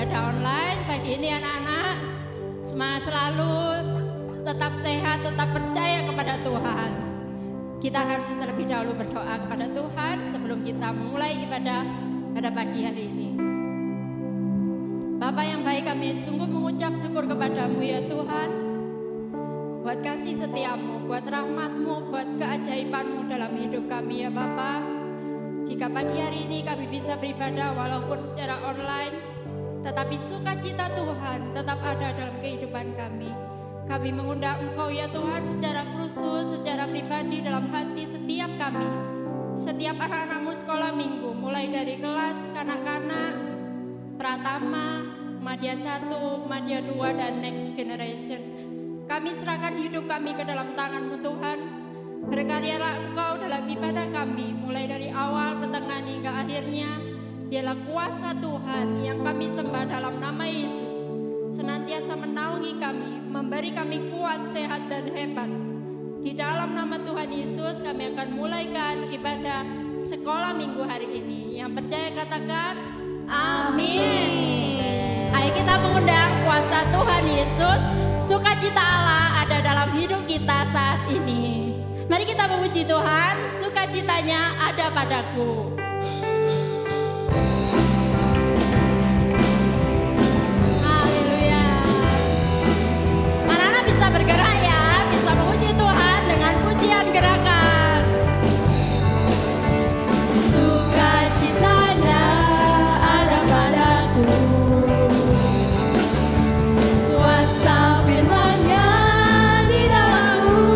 ibadah online pagi ini anak-anak. Semangat selalu, tetap sehat, tetap percaya kepada Tuhan. Kita akan terlebih dahulu berdoa kepada Tuhan sebelum kita memulai ibadah pada pagi hari ini. Bapa yang baik, kami sungguh mengucap syukur kepadamu ya Tuhan, buat kasih setiamu, buat rahmatmu, buat keajaibanmu dalam hidup kami ya Bapa. Jika pagi hari ini kami bisa beribadah walaupun secara online, tetapi sukacita Tuhan tetap ada dalam kehidupan kami. Kami mengundang Engkau ya Tuhan secara khusus, secara pribadi dalam hati setiap kami. Setiap anak-anakmu sekolah minggu, mulai dari kelas kanak-kanak, Pratama, Madya 1, Madya 2, dan Next Generation. Kami serahkan hidup kami ke dalam tangan-Mu Tuhan. Berkaryalah Engkau dalam ibadah kami, mulai dari awal, pertengahan, hingga akhirnya. Biarlah kuasa Tuhan yang kami sembah dalam nama Yesus senantiasa menaungi kami, memberi kami kuat, sehat, dan hebat. Di dalam nama Tuhan Yesus kami akan mulaikan ibadah sekolah minggu hari ini. Yang percaya katakan amin. Ayo kita mengundang kuasa Tuhan Yesus, sukacita Allah ada dalam hidup kita saat ini. Mari kita memuji Tuhan, sukacitanya ada padaku. Bergerak ya, bisa memuji Tuhan dengan pujian gerakan. Sukacitanya ada padaku, kuasa firman-Nya di dalamku,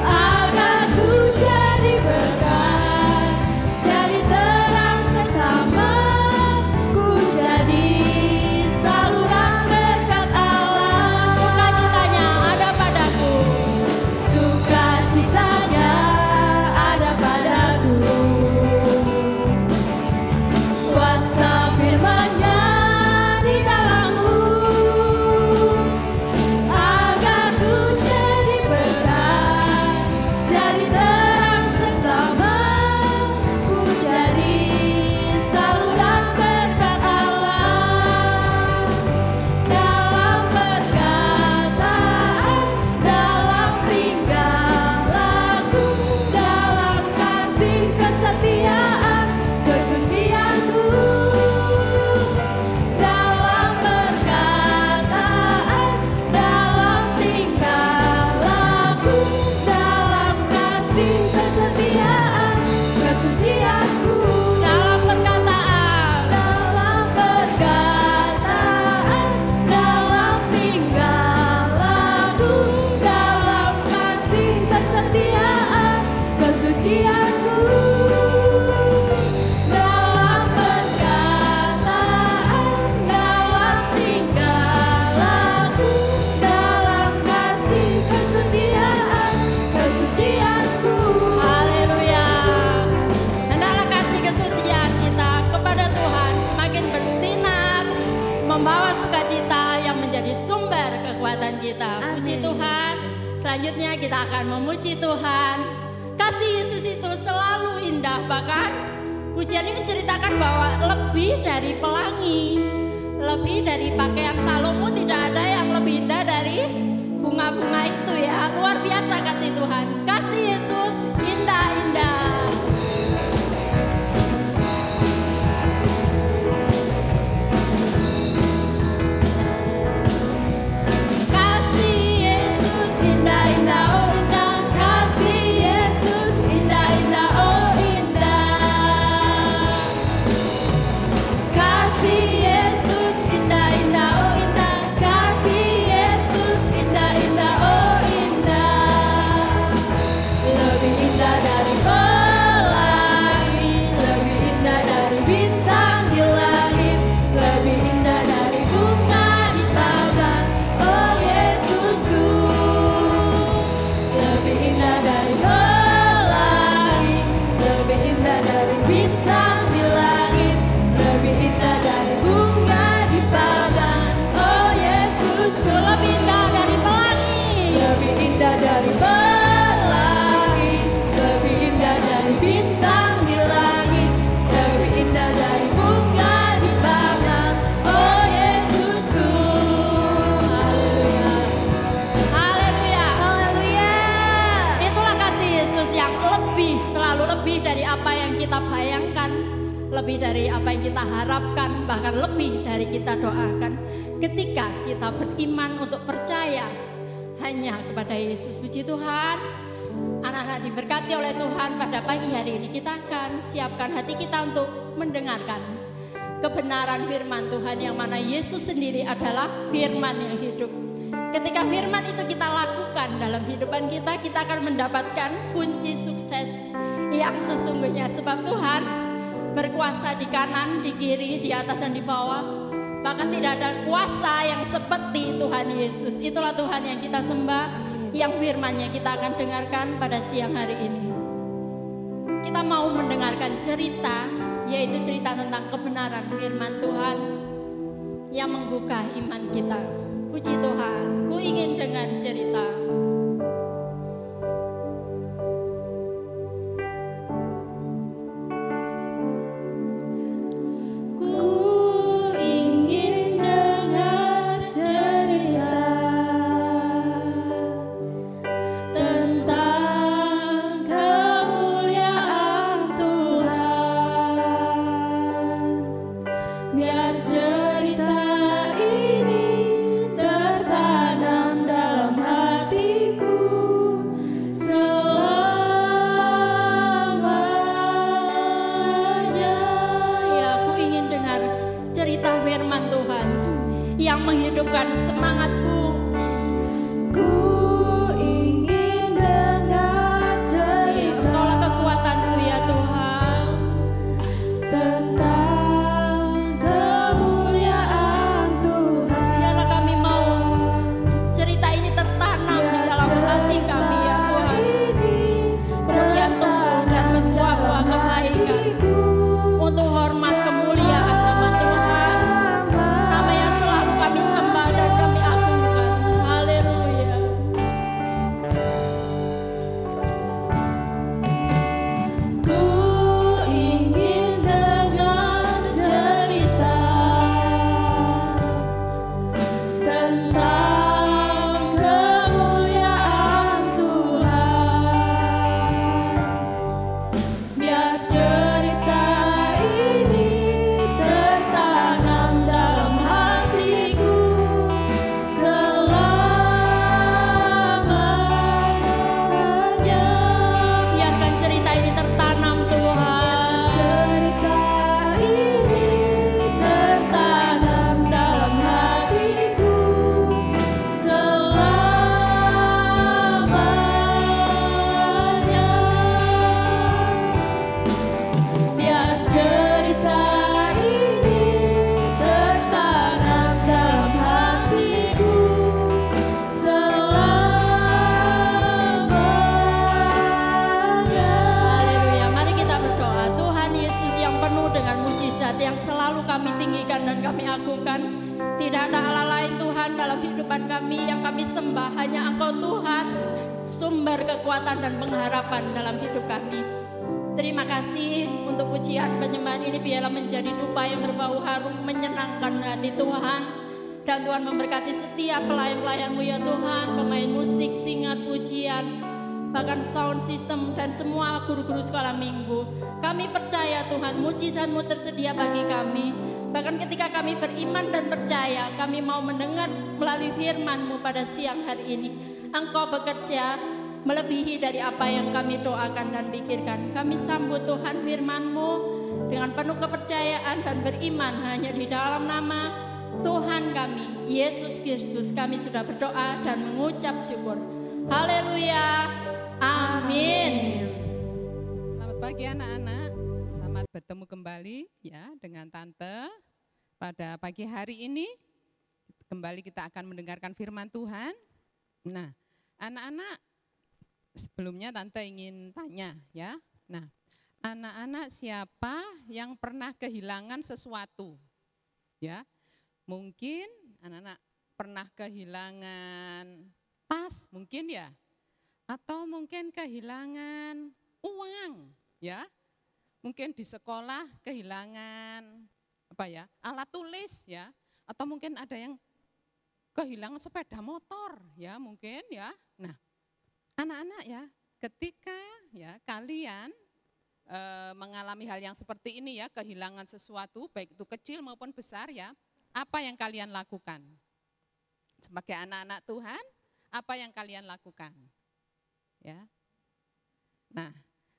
agar ku jadi berkat, jadi terang sesama, ku jadi saluran berkat Allah. Sukacitanya ada padaku, kuasa firman-Nya di dalamku, agar ku jadi berkat, jadi terang sesama, ku jadi saluran berkat Allah. Dalam perkataan, dalam tingkah laku, dalam kasih kesetiaan, kesucianku. Dalam perkataan, dalam tingkah laku, dalam kasih kesetiaan, kesucianku. Dalam perkataan, dalam tingkah laku, dalam kasih kesetiaan, kesucianku. Dalam perkataan, dalam tingkah laku, dalam kasih kesetiaan, kesucianku. Haleluya. Hendaklah kasih kesetiaan kita kepada Tuhan semakin bersinar, membawa sukacita yang menjadi sumber kekuatan kita. Puji Tuhan. Selanjutnya kita akan memuji Tuhan. Kasih Yesus itu selalu indah, bahkan pujian ini menceritakan bahwa lebih dari pelangi, lebih dari pakaian Salomo, tidak ada yang lebih indah dari bunga-bunga itu ya. Luar biasa kasih Tuhan. Kasih Yesus indah-indah. Kasih Yesus indah-indah, oh indah. Kasih Yesus indah-indah, oh indah. Kasih Yesus indah-indah, oh indah. Kasih Yesus indah-indah, oh indah. harapkan, bahkan lebih dari kita doakan. Ketika kita beriman untuk percaya hanya kepada Yesus. Puji Tuhan, anak-anak diberkati oleh Tuhan. Pada pagi hari ini kita akan siapkan hati kita untuk mendengarkan kebenaran firman Tuhan, yang mana Yesus sendiri adalah firman yang hidup. Ketika firman itu kita lakukan dalam kehidupan kita, kita akan mendapatkan kunci sukses yang sesungguhnya. Sebab Tuhan berkuasa di kanan, di kiri, di atas dan di bawah. Bahkan tidak ada kuasa yang seperti Tuhan Yesus. Itulah Tuhan yang kita sembah, yang firman-Nya kita akan dengarkan pada siang hari ini. Kita mau mendengarkan cerita, yaitu cerita tentang kebenaran firman Tuhan yang menggugah iman kita. Puji Tuhan, ku ingin dengar cerita. Yang menghidupkan semangatku. Ku ingin dengar cerita. Tolak kekuatanku ya Tuhan, tentang kemuliaan Tuhan. Biarlah kami mau cerita ini tertanam di dalam hati kami ya Tuhan. Kemudian tumbuh dan berbuah-buah kebaikan untuk hormat kemuliaan nama Tuhan. Nama yang selalu kami sembah dan kami agungkan. Haleluya. Ku ingin dengar cerita tentang kemuliaan Tuhan. Biar cerita ini tertanam dalam hatiku selamanya. Biarkan cerita ini tertanam Tuhan. Cerita ini tertanam dalam hatiku selamanya. Biar cerita ini tertanam dalam hatiku selamanya. Haleluya. Mari kita berdoa. Tuhan Yesus yang penuh dengan mujizat, yang selalu kami tinggikan dan kami agungkan. Tidak ada Allah lain Tuhan dalam kehidupan kami, yang kami sembah hanya Engkau Tuhan, sumber kekuatan dan pengharapan dalam hidup kami. Terima kasih untuk pujian penyembahan ini, biarlah menjadi dupa yang berbau harum, menyenangkan hati Tuhan. Dan Tuhan memberkati setiap pelayan-pelayan-Mu ya Tuhan, pemain musik, singat, pujian, bahkan sound system dan semua guru-guru sekolah minggu. Kami percaya Tuhan, mujizat-Mu tersedia bagi kami. Bahkan ketika kami beriman dan percaya, kami mau mendengar melalui firman-Mu pada siang hari ini. Engkau bekerja melebihi dari apa yang kami doakan dan pikirkan. Kami sambut Tuhan firman-Mu dengan penuh kepercayaan dan beriman hanya di dalam nama Tuhan kami, Yesus Kristus. Kami sudah berdoa dan mengucap syukur. Haleluya. Amin. Selamat pagi anak-anak. Selamat bertemu kembali ya dengan Tante. Pada pagi hari ini kembali kita akan mendengarkan firman Tuhan. Nah, anak-anak, sebelumnya Tante ingin tanya ya. Nah, anak-anak siapa yang pernah kehilangan sesuatu? Ya. Mungkin anak-anak pernah kehilangan tas, mungkin ya. Atau mungkin kehilangan uang, ya. Mungkin di sekolah kehilangan alat tulis ya. Atau mungkin ada yang kehilangan sepeda motor ya, mungkin ya. Nah, anak-anak ya, ketika ya kalian mengalami hal yang seperti ini ya, kehilangan sesuatu baik itu kecil maupun besar ya, apa yang kalian lakukan? Sebagai anak-anak Tuhan, apa yang kalian lakukan? Ya. Nah,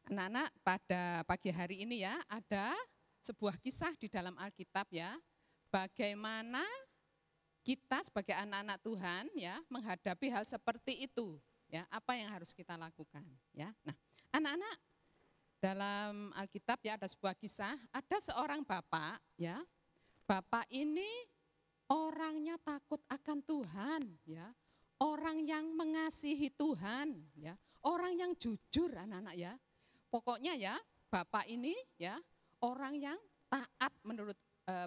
anak-anak, pada pagi hari ini ya, ada sebuah kisah di dalam Alkitab ya, bagaimana kita sebagai anak-anak Tuhan ya menghadapi hal seperti itu ya, apa yang harus kita lakukan ya. Nah, anak-anak, dalam Alkitab ya ada sebuah kisah, ada seorang bapak ya. Bapak ini orangnya takut akan Tuhan ya. Orang yang mengasihi Tuhan ya, orang yang jujur anak-anak ya. Pokoknya ya, bapak ini ya orang yang taat menurut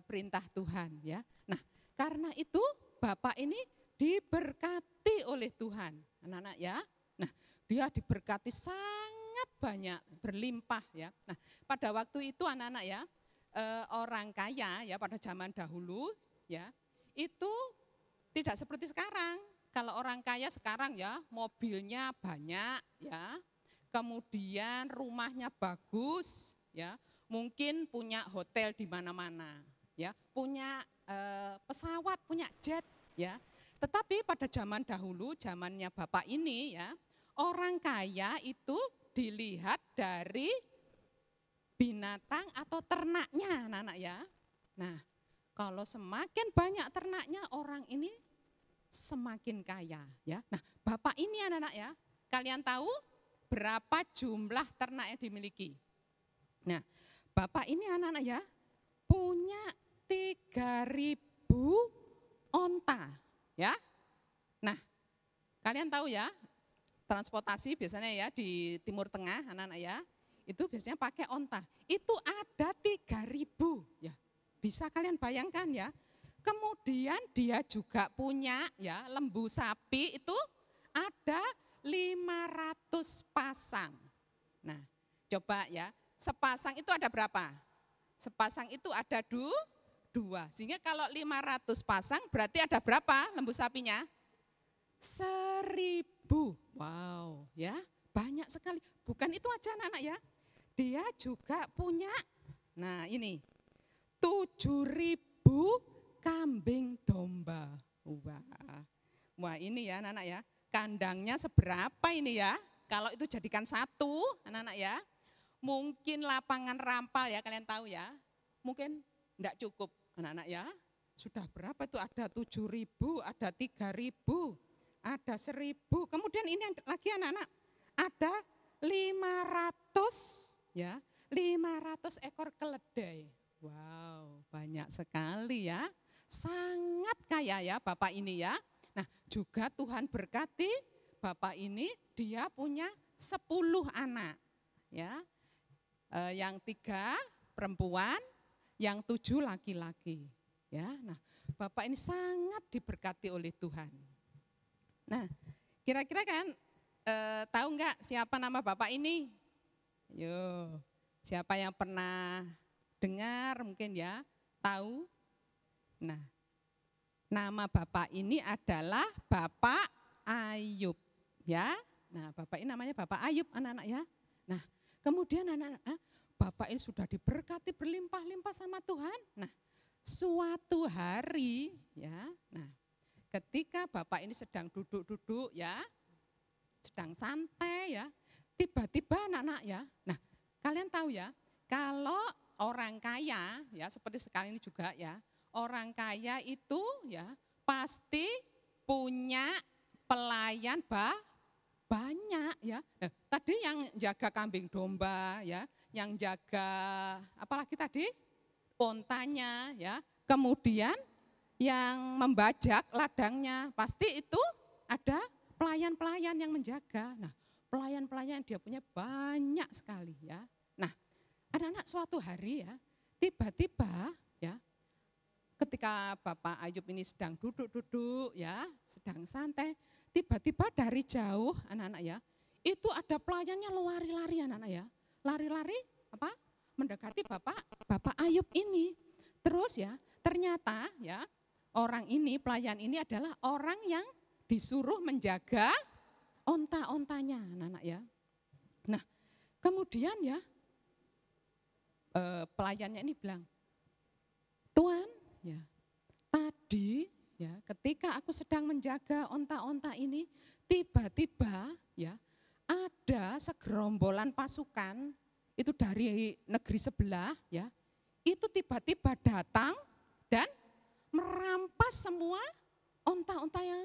perintah Tuhan ya. Nah, karena itu bapak ini diberkati oleh Tuhan, anak-anak ya. Nah, dia diberkati sangat banyak, berlimpah ya. Nah, pada waktu itu anak-anak ya, orang kaya ya pada zaman dahulu ya, itu tidak seperti sekarang. Kalau orang kaya sekarang ya, mobilnya banyak ya, kemudian rumahnya bagus ya, mungkin punya hotel di mana-mana ya, punya pesawat, punya jet ya. Tetapi pada zaman dahulu, zamannya bapak ini ya, orang kaya itu dilihat dari binatang atau ternaknya, anak-anak ya. Nah, kalau semakin banyak ternaknya, orang ini semakin kaya ya. Nah, bapak ini anak-anak ya, kalian tahu berapa jumlah ternak yang dimiliki? Nah, bapak ini anak-anak ya, punya 3.000 onta ya. Nah, kalian tahu ya, transportasi biasanya ya di Timur Tengah anak-anak ya, itu biasanya pakai onta. Itu ada 3.000 ya. Bisa kalian bayangkan ya. Kemudian dia juga punya ya lembu sapi itu ada 500 pasang. Nah, coba ya, sepasang itu ada berapa? Sepasang itu ada 2. Sehingga kalau 500 pasang berarti ada berapa lembu sapinya? 1.000. Wow, ya, banyak sekali. Bukan itu aja anak-anak ya. Dia juga punya, nah ini, 7.000 kambing domba. Wah ini ya anak-anak ya, kandangnya seberapa ini ya? Kalau itu jadikan satu anak-anak ya, mungkin lapangan rampal ya, kalian tahu ya, mungkin enggak cukup anak-anak ya. Sudah berapa itu, ada 7.000, ada 3.000, ada 1.000, kemudian ini lagi anak-anak, ada 500 ya, 500 ekor keledai. Wow, banyak sekali ya, sangat kaya ya bapak ini ya. Nah, juga Tuhan berkati bapak ini, dia punya 10 anak ya, yang 3 perempuan, yang 7 laki-laki ya. Nah, bapak ini sangat diberkati oleh Tuhan. Nah, kira-kira kan tahu enggak siapa nama bapak ini? Yo, siapa yang pernah dengar mungkin ya, tahu? Nah, nama bapak ini adalah Bapak Ayub ya. Nah, bapak ini namanya Bapak Ayub anak-anak ya. Nah, kemudian anak-anak, bapak ini sudah diberkati berlimpah-limpah sama Tuhan. Nah, suatu hari ya, nah ketika bapak ini sedang duduk-duduk ya, sedang santai ya, tiba-tiba anak-anak ya, nah kalian tahu ya, kalau orang kaya ya, seperti sekarang ini juga ya, orang kaya itu ya pasti punya pelayan banyak ya. Nah, tadi yang jaga kambing domba ya, yang jaga apalagi tadi? Ontanya ya. Kemudian yang membajak ladangnya, pasti itu ada pelayan-pelayan yang menjaga. Nah, pelayan-pelayan dia punya banyak sekali ya. Nah, anak-anak suatu hari ya, tiba-tiba ya, ketika Bapak Ayub ini sedang duduk-duduk ya, sedang santai, tiba-tiba dari jauh anak-anak ya, itu ada pelayannya lari-lari anak-anak ya. Lari-lari apa? Mendekati Bapak Ayub ini. Terus ya, ternyata ya, orang ini, pelayan ini adalah orang yang disuruh menjaga onta-ontanya anak-anak ya. Nah, kemudian ya, pelayannya ini bilang, Tuan, ya tadi ya ketika aku sedang menjaga onta-onta ini, tiba-tiba ya ada segerombolan pasukan itu dari negeri sebelah ya, itu tiba-tiba datang dan merampas semua onta-onta yang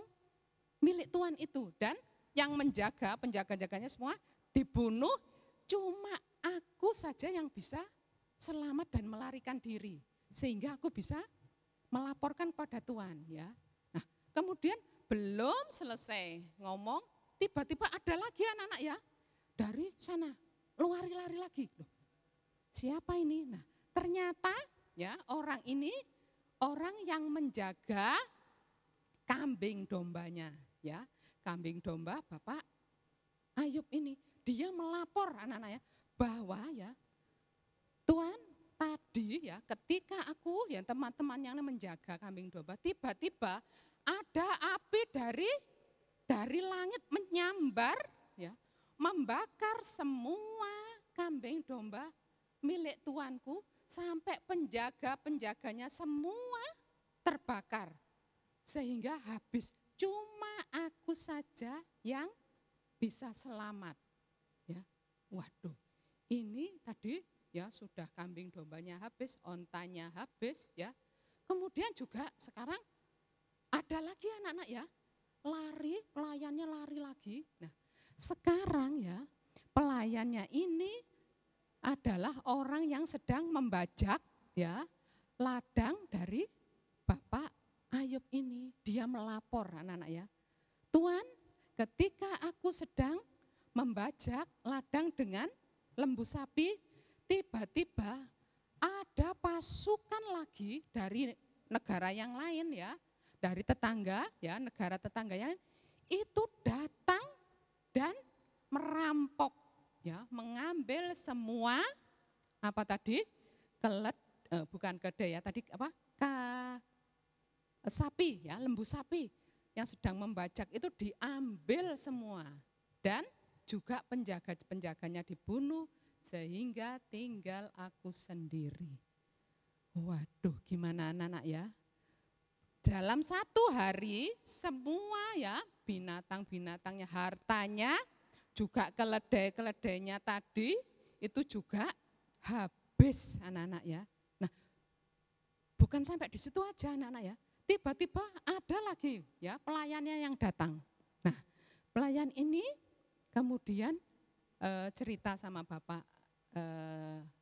milik Tuhan itu, dan yang menjaga, penjaga-jaganya semua dibunuh, cuma aku saja yang bisa selamat dan melarikan diri, sehingga aku bisa melaporkan pada Tuhan ya. Nah, kemudian belum selesai ngomong, tiba-tiba ada lagi anak-anak ya dari sana lari-lari lagi. Loh, siapa ini? Nah, ternyata ya orang ini orang yang menjaga kambing dombanya ya. Kambing domba Bapak Ayub ini, dia melapor anak-anak ya bahwa ya Tuhan, tadi ya ketika aku ya teman-teman yang menjaga kambing domba, tiba-tiba ada api dari langit menyambar ya, membakar semua kambing domba milik tuanku, sampai penjaga-penjaganya semua terbakar sehingga habis, cuma aku saja yang bisa selamat ya. Waduh, ini tadi ya sudah kambing dombanya habis, ontanya habis ya. Kemudian juga sekarang ada lagi anak-anak ya, lari, pelayannya lari lagi. Nah, sekarang ya pelayannya ini adalah orang yang sedang membajak ya ladang dari Bapak Ayub ini. Dia melapor anak-anak ya, Tuan, ketika aku sedang membajak ladang dengan lembu sapi, tiba-tiba ada pasukan lagi dari negara yang lain ya, dari tetangga ya, negara tetangga yang lain, itu datang dan merampok ya, mengambil semua apa tadi? Bukan keledai ya, tadi apa? Sapi ya, lembu sapi yang sedang membajak itu diambil semua, dan juga penjaga-penjaganya dibunuh, sehingga tinggal aku sendiri. Waduh, gimana anak-anak ya? Dalam satu hari semua ya binatang-binatangnya, hartanya, juga keledai-keledainya tadi itu juga habis anak-anak ya. Nah, bukan sampai di situ aja anak-anak ya. Tiba-tiba ada lagi ya pelayannya yang datang. Nah, pelayan ini kemudian cerita sama Bapak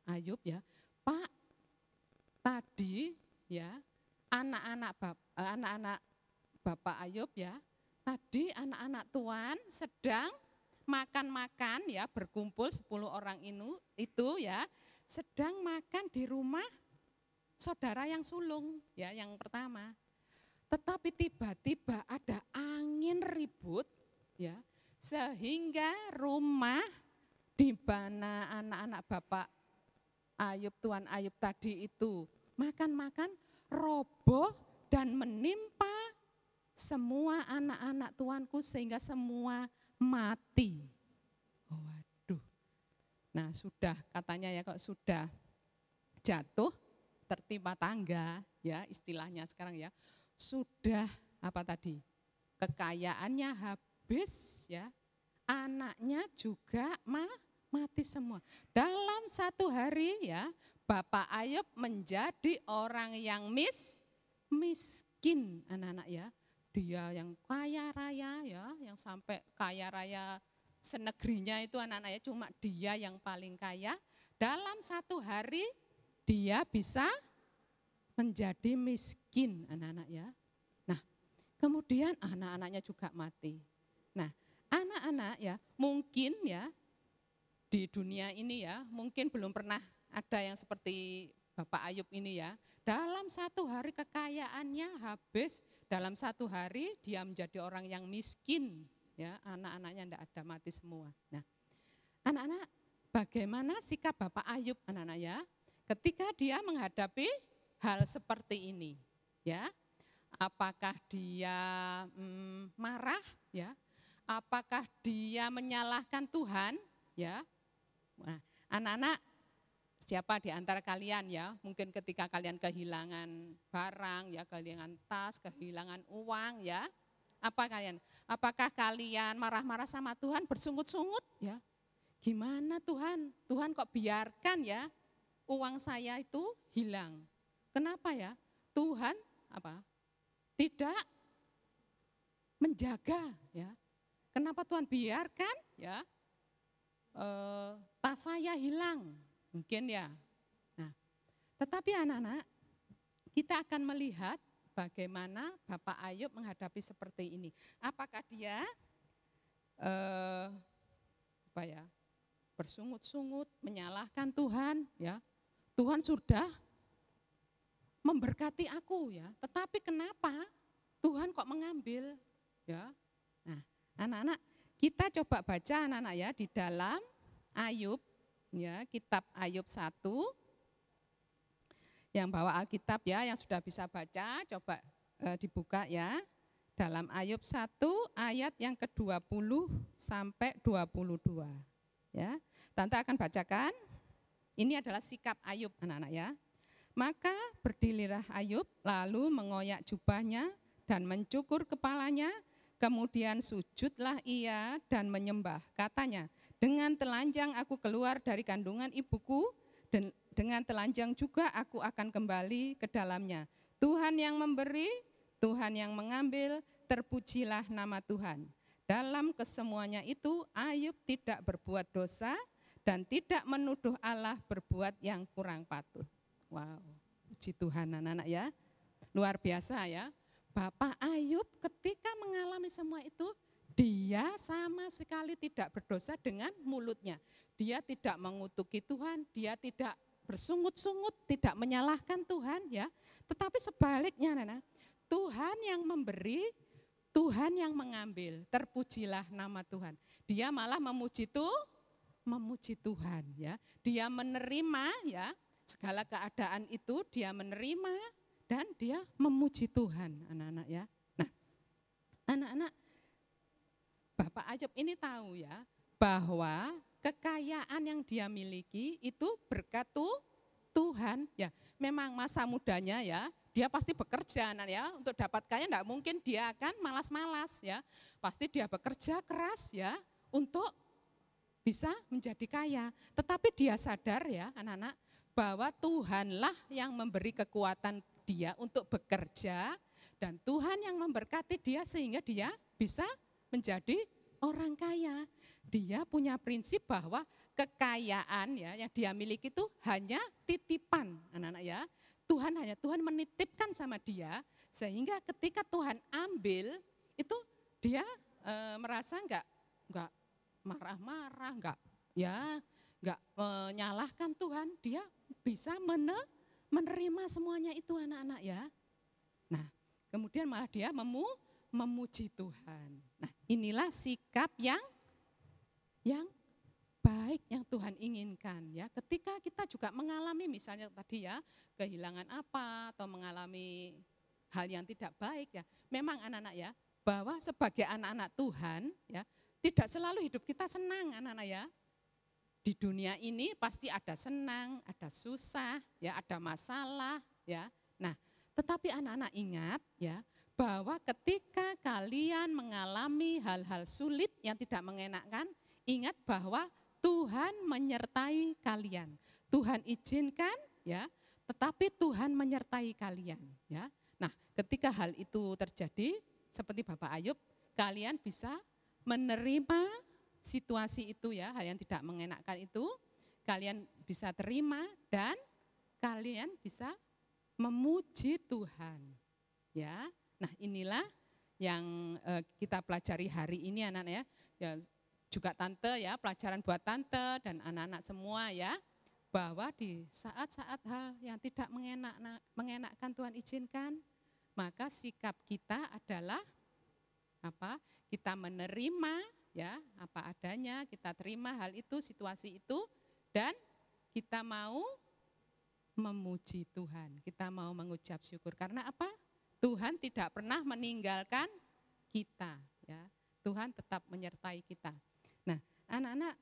Ayub ya, Pak, tadi ya anak-anak Bapak Ayub ya, tadi anak-anak Tuan sedang makan-makan ya, berkumpul 10 orang itu ya, sedang makan di rumah saudara yang sulung ya, yang pertama. Tetapi tiba-tiba ada angin ribut ya, sehingga rumah di mana anak-anak Bapak Ayub, Tuan Ayub tadi itu makan-makan, roboh dan menimpa semua anak-anak tuanku sehingga semua mati. Waduh. Nah, sudah katanya ya, kok sudah jatuh tertimpa tangga ya, istilahnya sekarang ya. Sudah apa tadi? Kekayaannya habis ya. Anaknya juga mati semua. Dalam satu hari ya, Bapak Ayub menjadi orang yang miskin anak-anak ya. Dia yang kaya raya ya, yang sampai kaya raya senegerinya itu anak-anak ya, cuma dia yang paling kaya. Dalam satu hari dia bisa menjadi miskin anak-anak ya. Nah, kemudian anak-anaknya juga mati. Nah, anak-anak ya mungkin ya di dunia ini ya, mungkin belum pernah ada yang seperti Bapak Ayub ini ya. Dalam satu hari kekayaannya habis, dalam satu hari dia menjadi orang yang miskin ya, anak-anaknya tidak ada, mati semua. Nah, anak-anak, bagaimana sikap Bapak Ayub anak-anak ya, ketika dia menghadapi hal seperti ini ya? Apakah dia marah ya? Apakah dia menyalahkan Tuhan ya? Nah, anak-anak, Siapa di antara kalian ya, mungkin ketika kalian kehilangan barang ya, kehilangan tas, kehilangan uang ya, apa kalian? Apakah kalian marah-marah sama Tuhan, bersungut-sungut ya? Gimana Tuhan? Tuhan kok biarkan ya uang saya itu hilang? Kenapa ya? Tuhan apa? Tidak menjaga ya. Kenapa Tuhan biarkan ya tas saya hilang? Mungkin ya. Nah, tetapi anak-anak, kita akan melihat bagaimana Bapak Ayub menghadapi seperti ini. Apakah dia bersungut-sungut, menyalahkan Tuhan, ya? Tuhan sudah memberkati aku, ya. Tetapi kenapa Tuhan kok mengambil, ya? Nah, anak-anak, kita coba baca anak-anak ya di dalam Ayub. Ya, kitab Ayub 1, yang bawa Alkitab ya, yang sudah bisa baca, coba dibuka ya. Dalam Ayub 1 ayat yang ke-20 sampai 22. Ya, Tante akan bacakan. Ini adalah sikap Ayub anak-anak ya. Maka berdirilah Ayub, lalu mengoyak jubahnya dan mencukur kepalanya, kemudian sujudlah ia dan menyembah. Katanya, dengan telanjang aku keluar dari kandungan ibuku, dan dengan telanjang juga aku akan kembali ke dalamnya. Tuhan yang memberi, Tuhan yang mengambil, terpujilah nama Tuhan. Dalam kesemuanya itu, Ayub tidak berbuat dosa dan tidak menuduh Allah berbuat yang kurang patut. Wow, puji Tuhan anak-anak ya. Luar biasa ya. Bapak Ayub ketika mengalami semua itu, dia sama sekali tidak berdosa dengan mulutnya. Dia tidak mengutuki Tuhan, dia tidak bersungut-sungut, tidak menyalahkan Tuhan ya. Tetapi sebaliknya Nana, Tuhan yang memberi, Tuhan yang mengambil. Terpujilah nama Tuhan. Dia malah memuji Tuhan ya. Dia menerima ya segala keadaan itu, dia menerima dan dia memuji Tuhan anak-anak ya. Nah, anak-anak, Bapak Ayub ini tahu ya bahwa kekayaan yang dia miliki itu berkat Tuhan ya. Memang masa mudanya ya, dia pasti bekerja ya, untuk dapat kaya enggak mungkin dia akan malas-malas ya. Pasti dia bekerja keras ya untuk bisa menjadi kaya. Tetapi dia sadar ya anak-anak bahwa Tuhanlah yang memberi kekuatan dia untuk bekerja dan Tuhan yang memberkati dia sehingga dia bisa menjadi orang kaya. Dia punya prinsip bahwa kekayaan ya yang dia miliki itu hanya titipan, anak-anak ya. Tuhan menitipkan sama dia sehingga ketika Tuhan ambil itu dia merasa enggak marah-marah, enggak menyalahkan Tuhan, dia bisa menerima semuanya itu anak-anak ya. Nah, kemudian malah dia memuji Tuhan. Nah, inilah sikap yang baik yang Tuhan inginkan ya. Ketika kita juga mengalami misalnya tadi ya, kehilangan apa atau mengalami hal yang tidak baik ya. Memang anak-anak ya, bahwa sebagai anak-anak Tuhan ya, tidak selalu hidup kita senang anak-anak ya. Di dunia ini pasti ada senang, ada susah, ya, ada masalah ya. Nah, tetapi anak-anak ingat ya, bahwa ketika kalian mengalami hal-hal sulit yang tidak mengenakkan, ingat bahwa Tuhan menyertai kalian. Tuhan izinkan ya, tetapi Tuhan menyertai kalian ya. Nah, ketika hal itu terjadi seperti Bapak Ayub, kalian bisa menerima situasi itu ya, hal yang tidak mengenakkan itu, kalian bisa terima dan kalian bisa memuji Tuhan ya. Nah, inilah yang kita pelajari hari ini anak-anak ya. Ya, juga tante ya, pelajaran buat tante dan anak-anak semua ya, bahwa di saat-saat hal yang tidak mengenakkan Tuhan izinkan, maka sikap kita adalah apa? Kita menerima ya apa adanya, kita terima hal itu, situasi itu, dan kita mau memuji Tuhan, kita mau mengucap syukur. Karena apa? Tuhan tidak pernah meninggalkan kita ya. Tuhan tetap menyertai kita. Nah, anak-anak,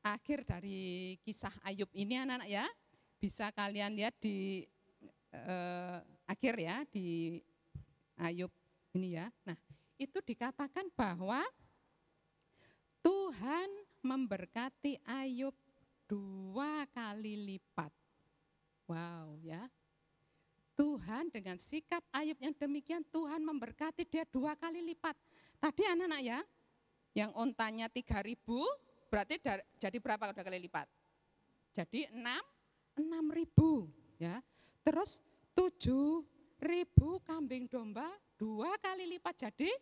akhir dari kisah Ayub ini anak-anak ya, bisa kalian lihat di akhir ya, di Ayub ini ya. Nah, itu dikatakan bahwa Tuhan memberkati Ayub 2 kali lipat. Wow ya. Tuhan dengan sikap Ayub yang demikian, Tuhan memberkati dia 2 kali lipat. Tadi anak-anak ya, yang ontanya 3.000, berarti jadi berapa 2 kali lipat? Jadi 6.000 ya. Terus 7.000 kambing domba 2 kali lipat jadi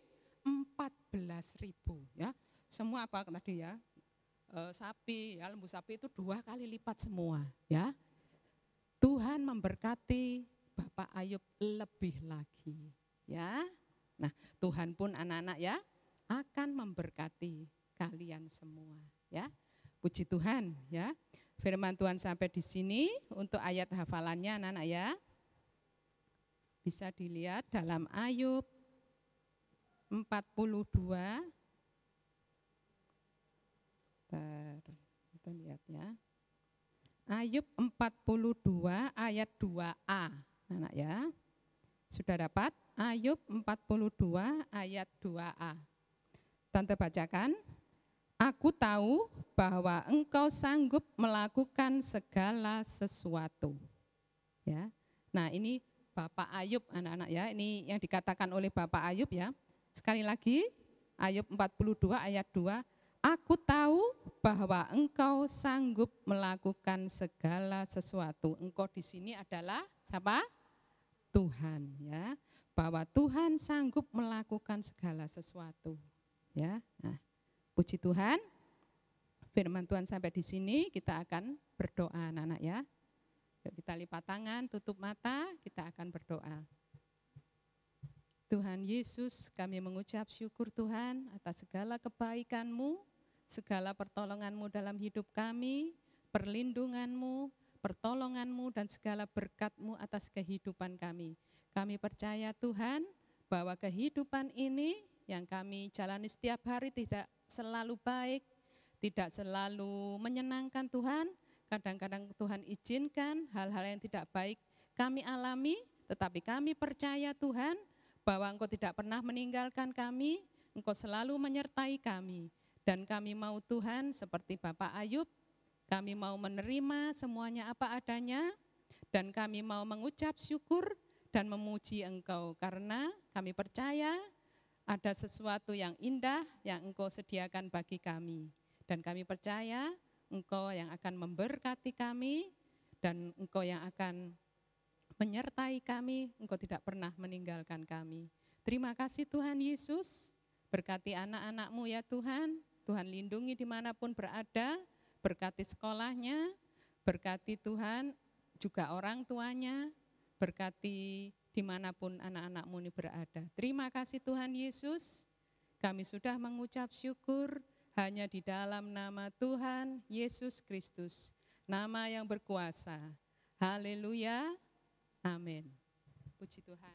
14.000 ya. Semua apa tadi ya? Sapi ya, lembu sapi itu 2 kali lipat semua ya. Tuhan memberkati Bapak Ayub lebih lagi ya. Nah, Tuhan pun anak-anak ya akan memberkati kalian semua ya. Puji Tuhan ya. Firman Tuhan sampai di sini. Untuk ayat hafalannya anak-anak ya, bisa dilihat dalam Ayub 42. Kita lihat ya. Ayub 42 ayat 2a. Anak ya. Sudah dapat? Ayub 42 ayat 2a. Tante bacakan. Aku tahu bahwa engkau sanggup melakukan segala sesuatu. Ya. Nah, ini Bapak Ayub anak-anak ya. Ini yang dikatakan oleh Bapak Ayub ya. Sekali lagi Ayub 42 ayat 2. Aku tahu bahwa engkau sanggup melakukan segala sesuatu. Engkau di sini adalah siapa? Tuhan ya. Bahwa Tuhan sanggup melakukan segala sesuatu. Ya. Nah, puji Tuhan. Firman Tuhan sampai di sini, kita akan berdoa anak-anak ya. Yuk kita lipat tangan, tutup mata, kita akan berdoa. Tuhan Yesus, kami mengucap syukur Tuhan atas segala kebaikan-Mu, segala pertolongan-Mu dalam hidup kami, perlindungan-Mu, pertolongan-Mu dan segala berkat-Mu atas kehidupan kami. Kami percaya Tuhan bahwa kehidupan ini yang kami jalani setiap hari tidak selalu baik, tidak selalu menyenangkan Tuhan. Kadang-kadang Tuhan izinkan hal-hal yang tidak baik kami alami, tetapi kami percaya Tuhan bahwa Engkau tidak pernah meninggalkan kami, Engkau selalu menyertai kami. Dan kami mau Tuhan seperti Bapak Ayub, kami mau menerima semuanya apa adanya, dan kami mau mengucap syukur dan memuji Engkau, karena kami percaya ada sesuatu yang indah yang Engkau sediakan bagi kami. Dan kami percaya Engkau yang akan memberkati kami, dan Engkau yang akan menyertai kami, Engkau tidak pernah meninggalkan kami. Terima kasih Tuhan Yesus, berkati anak-anak-Mu ya Tuhan, Tuhan lindungi dimanapun berada, berkati sekolahnya, berkati Tuhan juga orang tuanya, berkati dimanapun anak-anak-Mu ini berada. Terima kasih Tuhan Yesus, kami sudah mengucap syukur hanya di dalam nama Tuhan Yesus Kristus, nama yang berkuasa. Haleluya. Amin. Puji Tuhan.